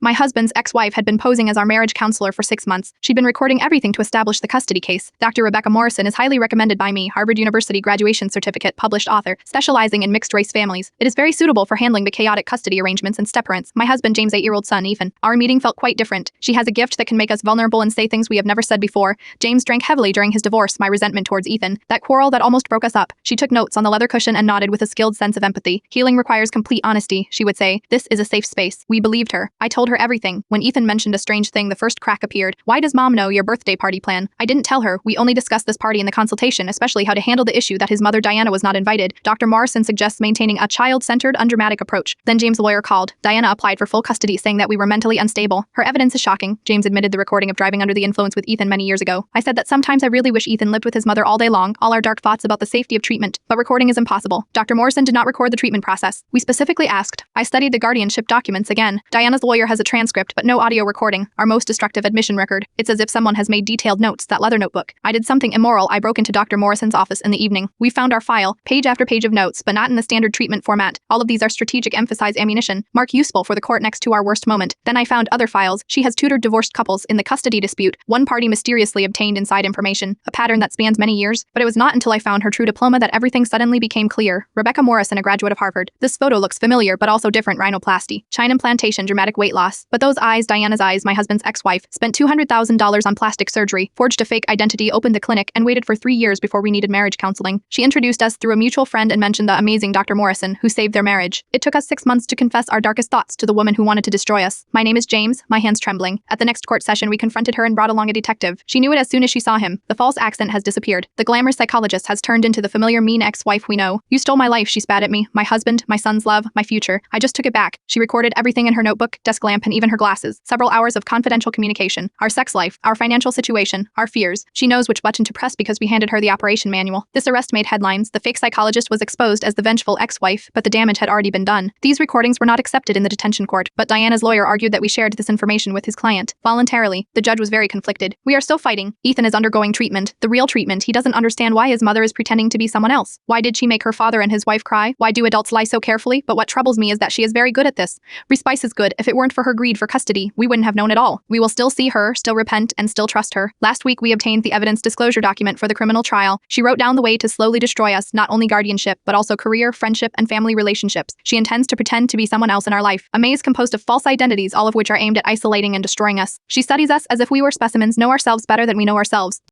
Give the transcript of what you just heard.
My husband's ex-wife had been posing as our marriage counselor for 6 months. She'd been recording everything to establish the custody case. Dr. Rebecca Morrison is highly recommended by me, Harvard University graduation certificate, published author, specializing in mixed-race families. It is very suitable for handling the chaotic custody arrangements and step-parents. My husband, James' 8-year-old son, Ethan. Our meeting felt quite different. She has a gift that can make us vulnerable and say things we have never said before. James drank heavily during his divorce, my resentment towards Ethan, that quarrel that almost broke us up. She took notes on the leather cushion and nodded with a skilled sense of empathy. Healing requires complete honesty, she would say. This is a safe space. We believed her. I told her everything. When Ethan mentioned a strange thing, the first crack appeared. Why does mom know your birthday party plan? I didn't tell her. We only discussed this party in the consultation, especially how to handle the issue that his mother Diana was not invited. Dr. Morrison suggests maintaining a child-centered, undramatic approach. Then James' lawyer called. Diana applied for full custody, saying that we were mentally unstable. Her evidence is shocking. James admitted the recording of driving under the influence with Ethan many years ago. I said that sometimes I really wish Ethan lived with his mother all day long, all our dark thoughts about the safety of treatment, but recording is impossible. Dr. Morrison did not record the treatment process. We specifically asked. I studied the guardianship documents again. Diana's lawyer has a transcript, but no audio recording. Our most destructive admission record. It's as if someone has made detailed notes, that leather notebook. I did something immoral. I broke into Dr. Morrison's office in the evening. We found our file, page after page of notes, but not in the standard treatment format. All of these are strategic, emphasize ammunition, mark useful for the court next to our worst moment. Then I found other files. She has tutored divorced couples in the custody dispute. One party mysteriously obtained inside information, a pattern that spans many years, but it was not until I found her true diploma that everything suddenly became clear. Rebecca Morrison, a graduate of Harvard. This photo looks familiar, but also different. Rhinoplasty, China implantation, dramatic weight loss. But those eyes, Diana's eyes, my husband's ex-wife, spent $200,000 on plastic surgery, forged a fake identity, opened the clinic, and waited for 3 years before we needed marriage counseling. She introduced us through a mutual friend and mentioned the amazing Dr. Morrison, who saved their marriage. It took us 6 months to confess our darkest thoughts to the woman who wanted to destroy us. My name is James, my hands trembling. At the next court session, we confronted her and brought along a detective. She knew it as soon as she saw him. The false accent has disappeared. The glamorous psychologist has turned into the familiar mean ex-wife we know. You stole my life, she spat at me. My husband, my son's love, my future. I just took it back. She recorded everything in her notebook, desk lamp, and even her glasses. Several hours of confidential communication. Our sex life, our financial situation, our fears. She knows which button to press because we handed her the operation manual. This arrest made headlines. The fake psychologist was exposed as the vengeful ex-wife, but the damage had already been done. These recordings were not accepted in the detention court, but Diana's lawyer argued that we shared this information with his client. Voluntarily. The judge was very conflicted. We are still fighting. Ethan is undergoing treatment. The real treatment. He doesn't understand why his mother is pretending to be someone else. Why did she make her father and his wife cry? Why do adults lie so carefully? But what troubles me is that she is very good at this. Respice is good. If it weren't for her greed for custody, we wouldn't have known at all. We will still see her, still repent, and still trust her. Last week we obtained the evidence disclosure document for the criminal trial. She wrote down the way to slowly destroy us, not only guardianship, but also career, friendship, and family relationships. She intends to pretend to be someone else in our life. A maze composed of false identities, all of which are aimed at isolating and destroying us. She studies us as if we were specimens, know ourselves better than we know ourselves.